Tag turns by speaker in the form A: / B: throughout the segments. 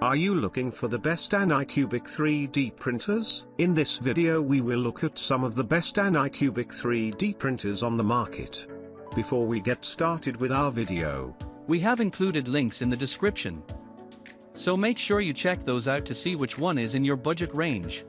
A: Are you looking for the best Anycubic 3D printers? In this video we will look at some of the best Anycubic 3D printers on the market. Before we get started with our video,
B: we have included links in the description, so make sure you check those out to see which one is in your budget range.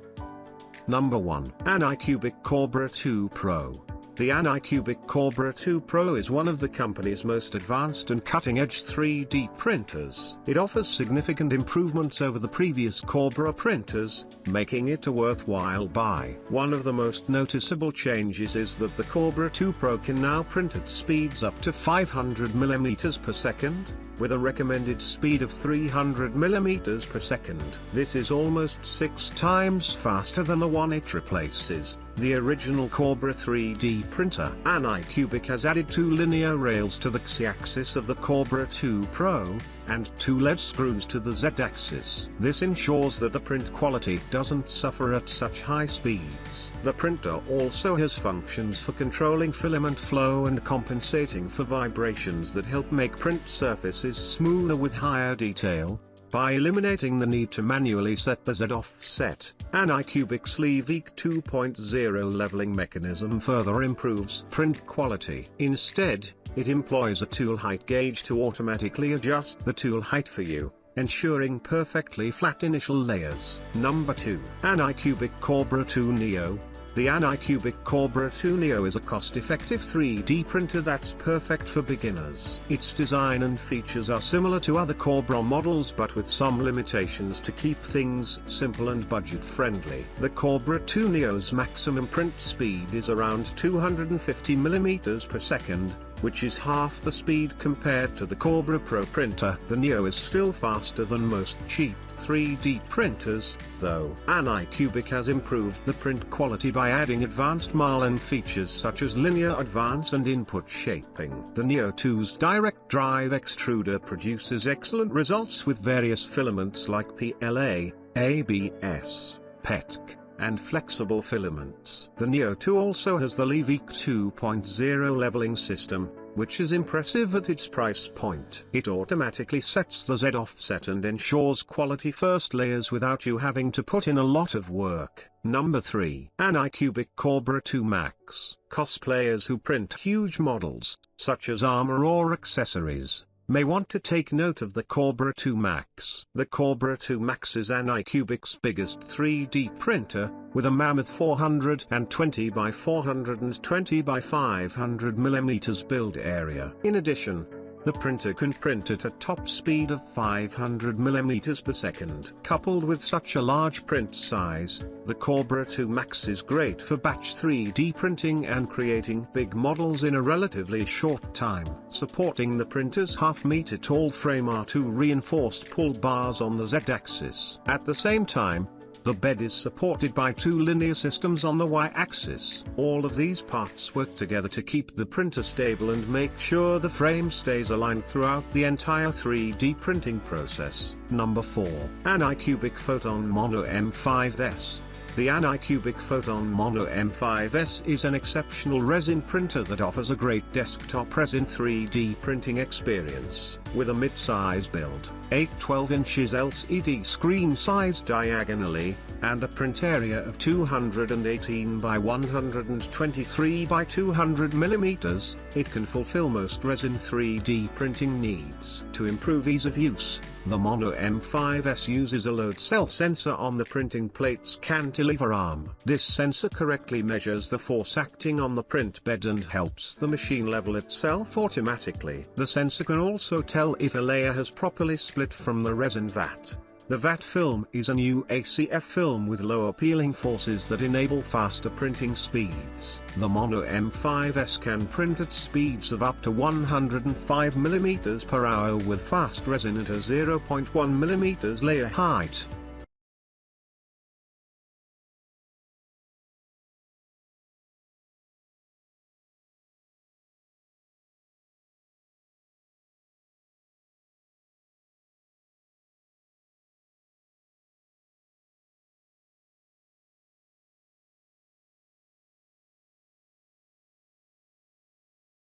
A: Number 1. Anycubic Kobra 2 Pro. The Anycubic Kobra 2 Pro is one of the company's most advanced and cutting-edge 3D printers. It offers significant improvements over the previous Kobra printers, making it a worthwhile buy. One of the most noticeable changes is that the Kobra 2 Pro can now print at speeds up to 500 mm per second, with a recommended speed of 300 mm per second. This is almost 6 times faster than the one it replaces, the original Kobra 3D printer. Anycubic has added 2 linear rails to the X-axis of the Kobra 2 Pro, and 2 lead screws to the Z-axis. This ensures that the print quality doesn't suffer at such high speeds. The printer also has functions for controlling filament flow and compensating for vibrations that help make print surfaces smoother with higher detail. By eliminating the need to manually set the Z offset, Anycubic's Elegoo 2.0 leveling mechanism further improves print quality. Instead, it employs a tool height gauge to automatically adjust the tool height for you, ensuring perfectly flat initial layers. Number 2. Anycubic Kobra 2 Neo. The Anycubic Kobra 2 Neo is a cost-effective 3D printer that's perfect for beginners. Its design and features are similar to other Kobra models but with some limitations to keep things simple and budget-friendly. The Kobra 2 Neo's maximum print speed is around 250 mm per second, which is half the speed compared to the Kobra Pro printer. The Neo is still faster than most cheap 3D printers, though. Anycubic has improved the print quality by adding advanced Marlin features such as linear advance and input shaping. The Neo 2's direct drive extruder produces excellent results with various filaments like PLA, ABS, PETC, and flexible filaments. The Neo 2 also has the Elegoo 2.0 leveling system, which is impressive at its price point. It automatically sets the Z offset and ensures quality first layers without you having to put in a lot of work. Number 3. Anycubic Kobra 2 Max. Cosplayers who print huge models, such as armor or accessories, may want to take note of the Kobra 2 Max. The Kobra 2 Max is Anycubic's biggest 3D printer, with a mammoth 420 by 420 by 500 mm build area. In addition, the printer can print at a top speed of 500 mm per second. Coupled with such a large print size, the Kobra 2 Max is great for batch 3D printing and creating big models in a relatively short time. Supporting the printer's half-meter tall frame are 2 reinforced pull bars on the Z-axis. At the same time, the bed is supported by 2 linear systems on the Y-axis. All of these parts work together to keep the printer stable and make sure the frame stays aligned throughout the entire 3D printing process. Number 4. Anycubic Photon Mono M5S. The Anycubic Photon Mono M5S is an exceptional resin printer that offers a great desktop resin 3D printing experience. With a mid-size build, 8 12-inches LCD screen size diagonally, and a print area of 218 by 123 by 200 mm, it can fulfill most resin 3D printing needs. To improve ease of use, the Mono M5S uses a load cell sensor on the printing plate's cantilever arm. This sensor correctly measures the force acting on the print bed and helps the machine level itself automatically. The sensor can also tell if a layer has properly split from the resin vat. The vat film is a new ACF film with lower peeling forces that enable faster printing speeds. The Mono M5S can print at speeds of up to 105 mm per hour with fast resin at a 0.1 mm layer height.